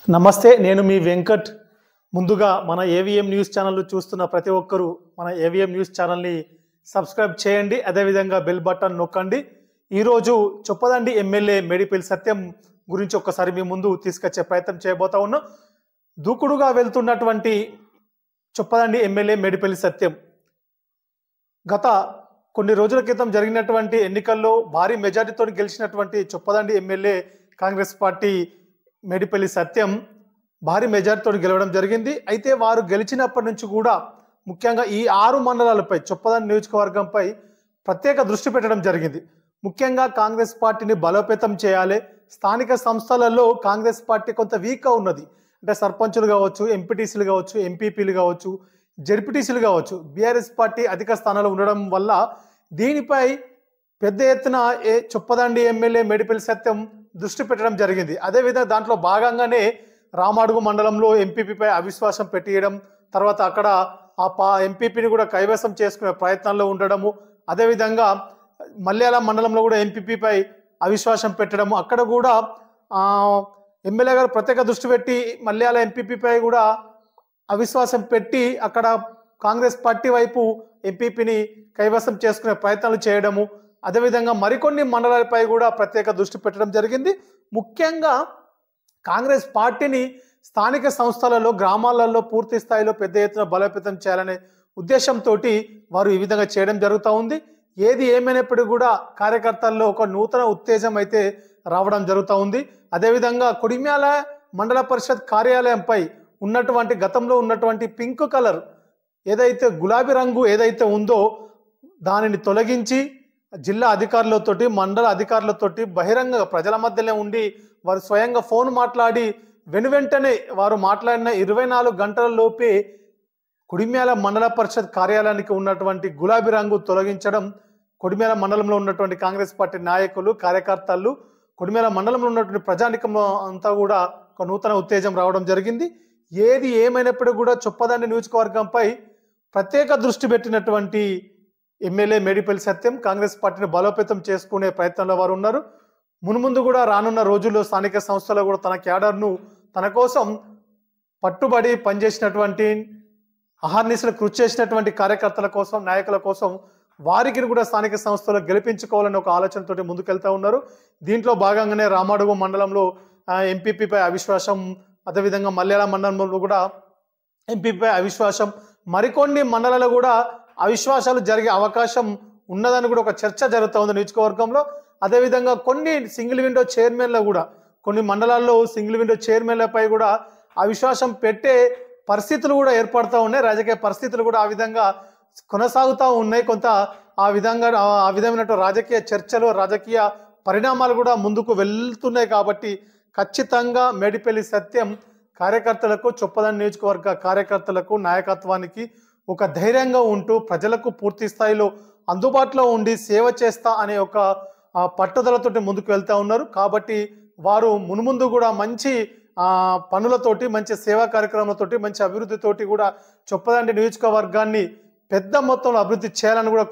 నమస్తే, నేను మీ వెంకట్. ముందుగా మన ఏవిఎం న్యూస్ ఛానల్ చూస్తున్న ప్రతి ఒక్కరూ మన ఏవిఎం న్యూస్ ఛానల్ని సబ్స్క్రైబ్ చేయండి. అదేవిధంగా బెల్ బటన్ నొక్కండి. ఈరోజు చొప్పదండి ఎమ్మెల్యే మేడిపల్లి సత్యం గురించి ఒక్కసారి మీ ముందు తీసుకొచ్చే ప్రయత్నం చేయబోతా ఉన్నాం. దూకుడుగా వెళ్తున్నటువంటి చొప్పదండి ఎమ్మెల్యే మేడిపల్లి సత్యం గత కొన్ని రోజుల క్రితం జరిగినటువంటి ఎన్నికల్లో భారీ మెజారిటీతో గెలిచినటువంటి చొప్పదండి ఎమ్మెల్యే కాంగ్రెస్ పార్టీ మేడిపల్లి సత్యం భారీ మెజారిటీతో గెలవడం జరిగింది. అయితే వారు గెలిచినప్పటి నుంచి కూడా ముఖ్యంగా ఈ 6 మండలాలపై చొప్పదండి నియోజకవర్గంపై ప్రత్యేక దృష్టి పెట్టడం జరిగింది. ముఖ్యంగా కాంగ్రెస్ పార్టీని బలోపేతం చేయాలి. స్థానిక సంస్థలలో కాంగ్రెస్ పార్టీ కొంత వీక్గా ఉన్నది. అంటే సర్పంచులు కావచ్చు, ఎంపీటీసీలు కావచ్చు, ఎంపీపీలు కావచ్చు, జెడ్పీటీసీలు కావచ్చు, బీఆర్ఎస్ పార్టీ అధిక స్థానాలు ఉండడం వల్ల దీనిపై పెద్ద ఎత్తున చొప్పదండి ఎమ్మెల్యే మేడిపల్లి సత్యం దృష్టి పెట్టడం జరిగింది. అదేవిధంగా దాంట్లో భాగంగానే రామాడుగు మండలంలో ఎంపీపీపై అవిశ్వాసం పెట్టియడం, తర్వాత అక్కడ ఆ ఎంపీపీని కూడా కైవసం చేసుకునే ప్రయత్నంలో ఉండడము, అదేవిధంగా మల్యాల మండలంలో కూడా ఎంపీపీపై అవిశ్వాసం పెట్టడము, అక్కడ కూడా ఎమ్మెల్యే గారు ప్రత్యేక దృష్టి పెట్టి మల్యాల ఎంపీపీపై కూడా అవిశ్వాసం పెట్టి అక్కడ కాంగ్రెస్ పార్టీ వైపు ఎంపీపీని కైవసం చేసుకునే ప్రయత్నాలు చేయడము, అదేవిధంగా మరికొన్ని మండలాలపై కూడా ప్రత్యేక దృష్టి పెట్టడం జరిగింది. ముఖ్యంగా కాంగ్రెస్ పార్టీని స్థానిక సంస్థలలో, గ్రామాలలో పూర్తి స్థాయిలో పెద్ద ఎత్తున బలోపేతం చేయాలనే ఉద్దేశంతో వారు ఈ విధంగా చేయడం జరుగుతూ ఉంది. ఏది ఏమైనప్పటికీ కూడా కార్యకర్తల్లో ఒక నూతన ఉత్తేజం అయితే రావడం జరుగుతూ ఉంది. అదేవిధంగా కొడిమ్యాల మండల పరిషత్ కార్యాలయంపై ఉన్నటువంటి గతంలో ఉన్నటువంటి పింక్ కలర్ ఏదైతే గులాబీ రంగు ఏదైతే ఉందో దానిని తొలగించి జిల్లా అధికారులతోటి, మండల అధికారులతోటి బహిరంగ ప్రజల మధ్యలో ఉండి వారు స్వయంగా ఫోన్ మాట్లాడి వెనువెంటనే వారు మాట్లాడిన 24 గంటల లోపే కొడిమ్యాల మండల పరిషత్ కార్యాలయానికి ఉన్నటువంటి గులాబీ రంగు తొలగించడం, కొడిమ్యాల మండలంలో ఉన్నటువంటి కాంగ్రెస్ పార్టీ నాయకులు, కార్యకర్తలు, కొడిమ్యాల మండలంలో ఉన్నటువంటి ప్రజానికం అంతా కూడా ఒక నూతన ఉత్తేజం రావడం జరిగింది. ఏది ఏమైనప్పటికీ కూడా చొప్పదండి నియోజకవర్గంపై ప్రత్యేక దృష్టి పెట్టినటువంటి ఎమ్మెల్యే మేడిపల్లి సత్యం కాంగ్రెస్ పార్టీని బలోపేతం చేసుకునే ప్రయత్నంలో వారు ఉన్నారు. మున్ముందు కూడా రానున్న రోజుల్లో స్థానిక సంస్థలో కూడా తన క్యాడర్ను తన కోసం పట్టుబడి పనిచేసినటువంటి, అహర్నిశలు కృషి చేసినటువంటి కార్యకర్తల కోసం, నాయకుల కోసం వారికి కూడా స్థానిక సంస్థలో గెలిపించుకోవాలని ఒక ఆలోచనతో ముందుకెళ్తా ఉన్నారు. దీంట్లో భాగంగానే రామాడుగు మండలంలో ఎంపీపీపై అవిశ్వాసం, అదేవిధంగా మల్యాల మండలంలో కూడా ఎంపీపీపై అవిశ్వాసం, మరికొన్ని మండలాలు కూడా అవిశ్వాసాలు జరిగే అవకాశం ఉన్నదని కూడా ఒక చర్చ జరుగుతూ ఉంది నియోజకవర్గంలో. అదేవిధంగా కొన్ని సింగిల్ విండో చైర్మన్లు కూడా కొన్ని మండలాల్లో సింగిల్ విండో చైర్మన్లపై కూడా అవిశ్వాసం పెట్టే పరిస్థితులు కూడా ఏర్పడుతూ ఉన్నాయి. రాజకీయ పరిస్థితులు కూడా ఆ విధంగా కొనసాగుతూ ఉన్నాయి. కొంత ఆ విధమైన రాజకీయ చర్చలు, రాజకీయ పరిణామాలు కూడా ముందుకు వెళ్తున్నాయి. కాబట్టి ఖచ్చితంగా మేడిపల్లి సత్యం కార్యకర్తలకు, చొప్పదండి నియోజకవర్గ కార్యకర్తలకు, నాయకత్వానికి ఒక ధైర్యంగా ఉంటూ ప్రజలకు పూర్తి స్థాయిలో అందుబాటులో ఉండి సేవ చేస్తా అనే ఒక పట్టుదలతోటి ముందుకు వెళ్తూ ఉన్నారు. కాబట్టి వారు మున్ముందు కూడా మంచి పనులతోటి, మంచి సేవా కార్యక్రమాలతోటి, మంచి అభివృద్ధితోటి కూడా చొప్పదండి నియోజకవర్గాన్ని పెద్ద మొత్తంలో అభివృద్ధి చేయాలని కూడా